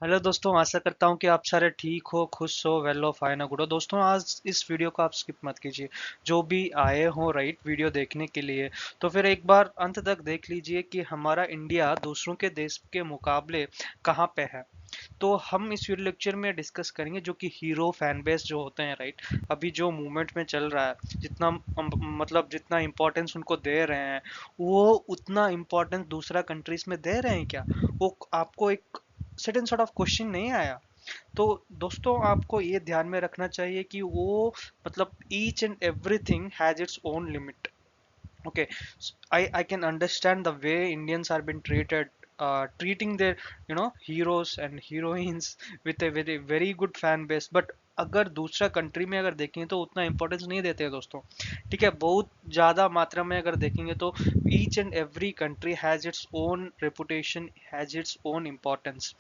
Hello दोस्तों, आशा करता हूँ कि आप सारे ठीक हो, खुश हो, वेल हो, फाइन हो, गुड हो। दोस्तों, आज इस वीडियो को आप स्किप मत कीजिए। जो भी आए हो राइट वीडियो देखने के लिए, तो फिर एक बार अंत तक देख लीजिए कि हमारा इंडिया दूसरों के देश के मुकाबले कहाँ पे है। तो हम इस वीडियो लेक्चर में डिस्कस करेंगे जो कि हीरो फैन बेस जो होते हैं राइट, अभी जो मूवमेंट में चल रहा है, जितना मतलब जितना इम्पोर्टेंस उनको दे रहे हैं, वो उतना इम्पोर्टेंस दूसरा कंट्रीज में दे रहे हैं क्या? वो आपको एक सर्टेन सॉर्ट ऑफ क्वेश्चन नहीं आया? तो दोस्तों, आपको ये ध्यान में रखना चाहिए कि वो मतलब each and everything has its own limit. Okay, I can understand the way Indians are being treated, treating their heroes and heroines with a very good fan base, but अगर दूसरा कंट्री में अगर देखेंगे तो उतना इंपॉर्टेंस नहीं देते हैं दोस्तों। ठीक है, बहुत ज़्यादा मात्रा में अगर देखेंगे तो each and every country has its own reputation, has its own importance,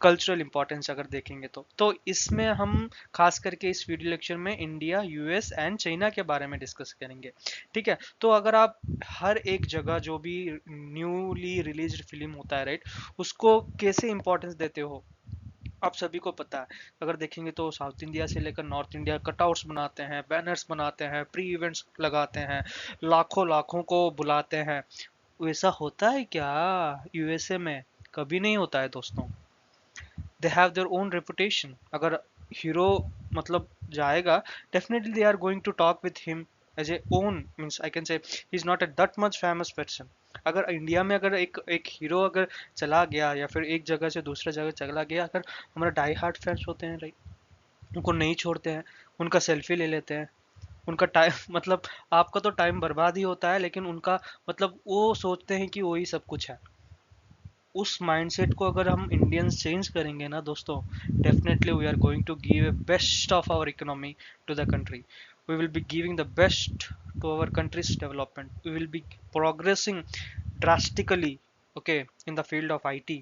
cultural importance अगर देखेंगे तो इसमें हम खास करके इस वीडियो लेक्चर में इंडिया, यूएस एंड चाइना के बारे में डिस्कस करेंगे। ठीक है, तो अगर आप हर एक जगह जो भी न्यूली रिलीज्ड फिल्म होता है राइट, उसको कैसे इंपॉर्टेंस देते हो आप सभी को पता है। अगर देखेंगे तो साउथ इंडिया से लेकर नॉर्थ इंडिया कटआउट्स बनाते हैं, बैनर्स बनाते हैं, प्री इवेंट्स लगाते हैं, लाखों लाखों को बुलाते हैं। वैसा होता है क्या यूएसए में? कभी नहीं होता है दोस्तों। They have their own reputation. अगर हीरो मतलब जाएगा, definitely they are going to talk with him as a own, means I can say he is not a that much famous person. अगर इंडिया में अगर एक एक हीरो अगर चला गया या फिर एक जगह से दूसरे जगह चला गया, अगर हमारा डाई हार्ट फैंस होते हैं राइट, उनको नहीं छोड़ते हैं, उनका सेल्फी ले लेते हैं, उनका टाइम मतलब आपका तो टाइम बर्बाद ही होता है, लेकिन उनका मतलब वो सोचते हैं कि वही सब कुछ है। उस माइंडसेट को अगर हम इंडियंस चेंज करेंगे ना दोस्तों, definitely we are going to give a best of our economy to the country. We will be giving the best to our country's development. We will be progressing drastically, okay, in the field of IT,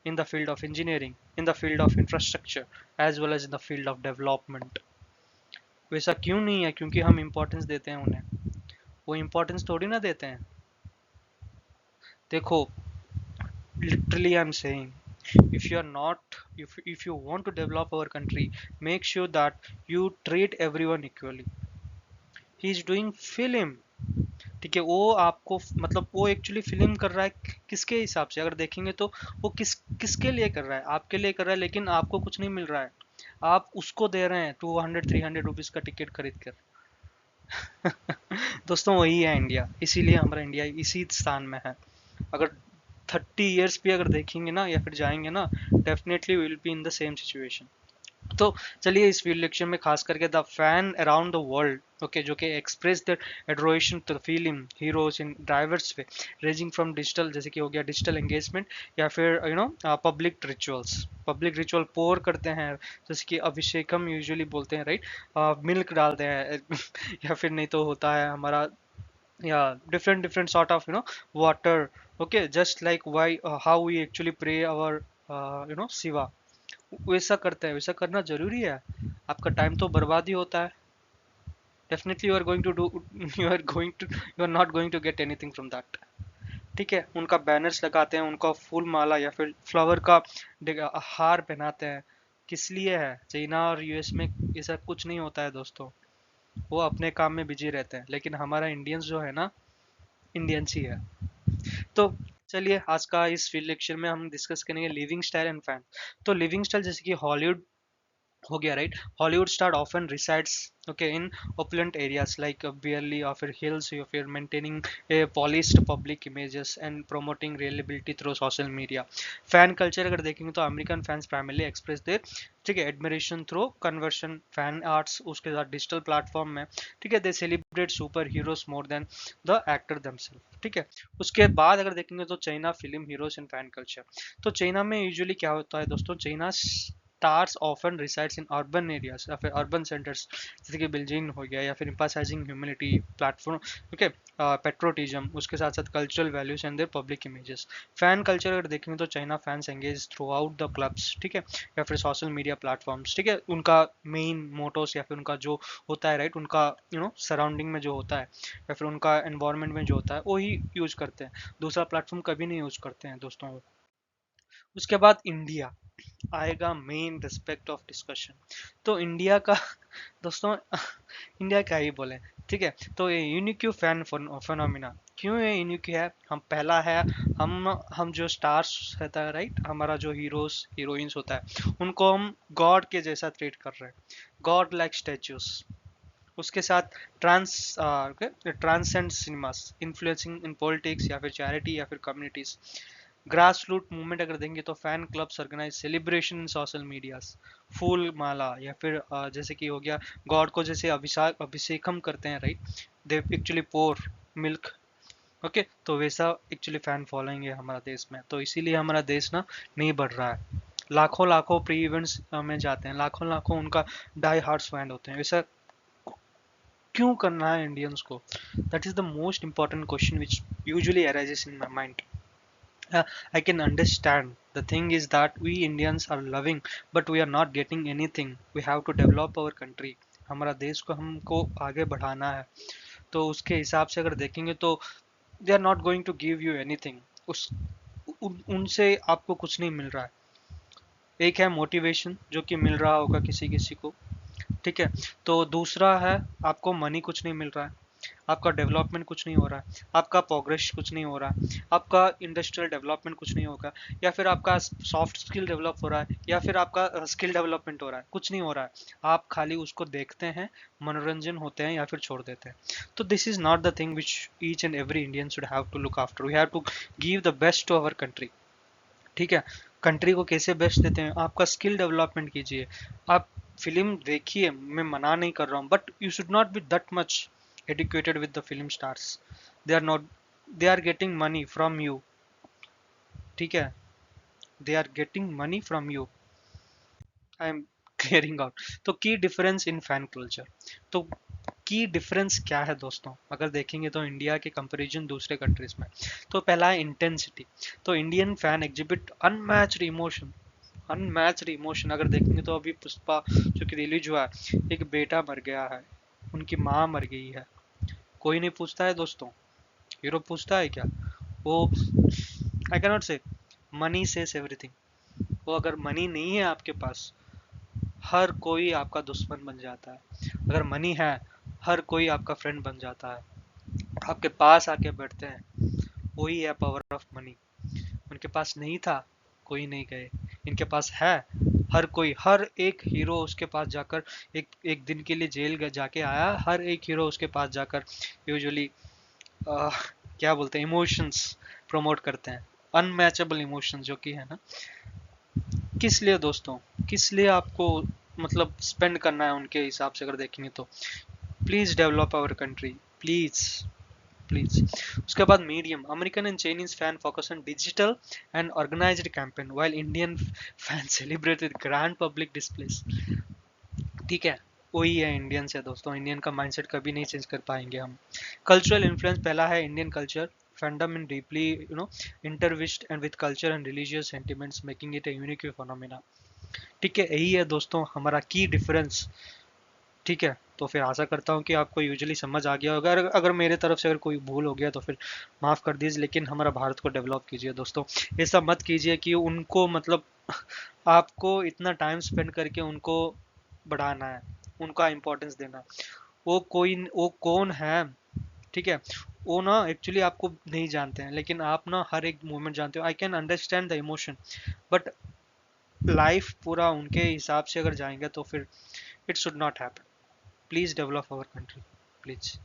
in the field of engineering, in the field of infrastructure, as well as in the field of development. वैसा क्यों नहीं है? क्योंकि हम importance देते हैं उन्हें। वो इम्पोर्टेंस थोड़ी ना देते हैं। देखो, literally I'm saying, if you are not, if you want to develop our country, make sure that you treat everyone equally. He is doing film, ठीक है, वो आपको मतलब वो एक्चुअली फिल्म कर रहा है किसके हिसाब से अगर देखेंगे तो वो किसके लिए कर रहा है? आपके लिए कर रहा है, लेकिन आपको कुछ नहीं मिल रहा है। आप उसको दे रहे हैं 200-300 रुपीज का टिकट खरीद कर। दोस्तों, वही है इंडिया, इसीलिए हमारा इंडिया इसी स्थान में है। अगर 30 ईयर्स भी अगर देखेंगे ना या फिर जाएंगे ना, definitely will be in the same situation. तो चलिए, इस वीडियो लेक्चर में खास करके the fan around the world, okay, जो कि express the adoration to the film heroes in diverse way, ranging from digital, जैसे कि हो गया डिजिटल एंगेजमेंट, या फिर public rituals. Public ritual pour करते हैं, जैसे कि अभिषेकम यूजुअली बोलते हैं राइट, मिल्क डालते हैं या फिर नहीं तो होता है हमारा, या different different sort of water. Okay, just like why how we actually pray our Shiva. वैसा करते हैं, वैसा करना जरूरी है? आपका टाइम तो बर्बाद ही होता है। Definitely you are going to do you are not going to get anything from that. ठीक है, उनका बैनर्स लगाते हैं, उनका फूल माला या फिर फ्लावर का हार पहनाते हैं। किस लिए है? चाइना और यूएस में ऐसा कुछ नहीं होता है दोस्तों। वो अपने काम में बिजी रहते हैं, लेकिन हमारा इंडियंस जो है ना, इंडियंस ही है। तो चलिए, आज का इस फील्ड लेक्चर में हम डिस्कस करेंगे लिविंग स्टाइल एंड फैन। तो लिविंग स्टाइल जैसे कि हॉलीवुड हो गया right. Hollywood star often resides, okay, in opulent areas like barely or फिर hills, या फिर maintaining a polished public images and promoting reliability through social media. Fan culture अगर देखेंगे तो American fans primarily express their, ठीक है, admiration through conversion fan arts, उसके साथ डिजिटल प्लेटफॉर्म में। ठीक है, दे celebrate super heroes more than the actor themself. ठीक है, उसके बाद अगर देखेंगे तो चाइना फिल्म हीरोज इन फैन कल्चर। तो चाइना में यूजुअली क्या होता है दोस्तों, China stars often resides in urban areas या फिर urban centers, जैसे कि बेल्जिंग हो गया, या फिर emphasizing humility platform, okay, patriotism, उसके साथ साथ cultural values and their public images. Fan culture अगर देखेंगे तो China fans engage throughout the clubs, ठीक है, या फिर सोशल मीडिया प्लेटफॉर्म्स। ठीक है, उनका मेन मोटोस या फिर उनका जो होता है राइट, उनका सराउंडिंग में जो होता है या फिर उनका एनवायरनमेंट में जो होता है, वो ही यूज करते हैं। दूसरा प्लेटफॉर्म कभी नहीं यूज करते हैं दोस्तों। उसके बाद इंडिया आएगा, मेन रिस्पेक्ट ऑफ डिस्कशन। तो इंडिया का दोस्तों इंडिया क्या ही बोले, ठीक है। तो ये यूनिक्यू फैन फिनोमिना, क्यों ये यूनिक है? हम पहला है, हम जो स्टार्स रहता है राइट, हमारा जो हीरोज हीरोइंस होता है उनको हम गॉड के जैसा ट्रीट कर रहे हैं, गॉड लाइक स्टैच्यूज। उसके साथ transcend cinemas influencing in politics या फिर चैरिटी या फिर कम्युनिटीज। ग्रास रूट मूवमेंट अगर देंगे तो fan clubs organise celebration in social medias, फूल माला या फिर जैसे कि हो गया गॉड को जैसे अभिषेकम करते हैं right, they actually pour milk. Okay, तो वैसा एक्चुअली फैन फॉलोइंग है हमारा देश में, तो इसीलिए हमारा देश ना नहीं बढ़ रहा है। लाखों लाखों प्री इवेंट्स में जाते हैं, लाखों लाखों उनका डाई हार्ट्स फैन होते हैं, वैसा क्यों करना है इंडियंस को? That is the most important question which usually arises in my mind. I can understand. The thing is that we Indians are loving, but we are not getting anything. We have to develop our country. हमारा देश को हमको आगे बढ़ाना है, तो उसके हिसाब से अगर देखेंगे तो they are not going to give you anything. उनसे आपको कुछ नहीं मिल रहा है। एक है मोटिवेशन जो कि मिल रहा होगा किसी किसी को, ठीक है। तो दूसरा है आपको मनी कुछ नहीं मिल रहा है, आपका डेवलपमेंट कुछ नहीं हो रहा है, आपका प्रोग्रेस कुछ नहीं हो रहा है, आपका इंडस्ट्रियल डेवलपमेंट कुछ नहीं होगा, या फिर आपका सॉफ्ट स्किल डेवलप हो रहा है, या फिर आपका स्किल डेवलपमेंट हो रहा है, कुछ नहीं हो रहा है। आप खाली उसको देखते हैं, मनोरंजन होते हैं या फिर छोड़ देते हैं। तो this is not the thing which each and every Indian should have to look after. We have to give the best to our country, ठीक है। कंट्री को कैसे बेस्ट देते हैं? आपका स्किल डेवलपमेंट कीजिए, आप फिल्म देखिए, मैं मना नहीं कर रहा हूँ, but you should not be that much educated with the film stars. They are not, they are getting money from you, ठीक है, they are getting money from you. I am clearing out. तो की difference in fan culture, तो की difference क्या है दोस्तों अगर देखेंगे तो इंडिया के कंपैरिजन दूसरे कंट्रीज में? तो पहला है इंटेंसिटी। तो Indian fan exhibit unmatched emotion, unmatched emotion. अगर देखेंगे तो अभी पुष्पा जो कि रिलीज हुआ है, एक बेटा मर गया है, उनकी माँ मर गई है, कोई नहीं पूछता है दोस्तों, हीरो पूछता है क्या? वो आई कैन नॉट से मनी सेज एवरीथिंग। वो अगर मनी नहीं है आपके पास, हर कोई आपका दुश्मन बन जाता है। अगर मनी है, हर कोई आपका फ्रेंड बन जाता है, आपके पास आके बैठते हैं। वही है पावर ऑफ मनी। उनके पास नहीं था, कोई नहीं गए, इनके पास है, हर कोई, हर एक हीरो उसके पास जाकर एक एक दिन के लिए जेल जाके आया, हर एक हीरो उसके पास जाकर यूजुअली क्या बोलते हैं, इमोशंस प्रमोट करते हैं, अनमैचेबल इमोशंस जो कि है ना। किस लिए दोस्तों, किस लिए आपको मतलब स्पेंड करना है उनके हिसाब से अगर देखेंगे तो? Please develop our country, please please. उसके बाद medium, American and Chinese fan focus on digital and organised campaign while Indian fan celebrate with grand public displays, ठीक है। वही है इंडियन से दोस्तों, इंडियन का माइंडसेट कभी नहीं चेंज कर पाएंगे हम। कल्चरल इन्फ्लुएंस, पहला है Indian culture fandom in deeply intertwined and with culture and religious sentiments making it a unique phenomena, ठीक है। यही है दोस्तों हमारा की डिफरेंस, ठीक है। तो फिर आशा करता हूँ कि आपको यूजुअली समझ आ गया होगा। अगर मेरे तरफ से अगर कोई भूल हो गया तो फिर माफ़ कर दीजिए, लेकिन हमारा भारत को डेवलप कीजिए दोस्तों। ऐसा मत कीजिए कि उनको मतलब आपको इतना टाइम स्पेंड करके उनको बढ़ाना है, उनका इम्पोर्टेंस देना है। वो कौन है, ठीक है। वो ना एक्चुअली आपको नहीं जानते हैं, लेकिन आप ना हर एक मोमेंट जानते हो। I can understand the emotion, but life पूरा उनके हिसाब से अगर जाएंगे तो फिर it should not happen. Please develop our country, please.